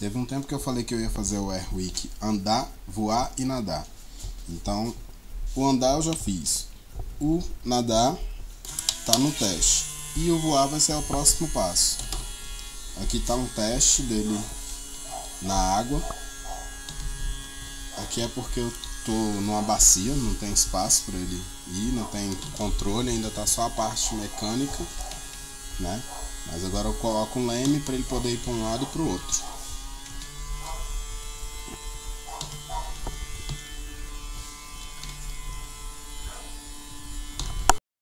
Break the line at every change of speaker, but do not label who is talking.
Teve um tempo que eu falei que eu ia fazer o Airwick andar, voar e nadar. Então, o andar eu já fiz. O nadar tá no teste. E o voar vai ser o próximo passo. Aqui tá um teste dele na água. Aqui é porque eu tô numa bacia, não tem espaço para ele ir, não tem controle, ainda tá só a parte mecânica, né? Mas agora eu coloco um leme para ele poder ir para um lado e para o outro.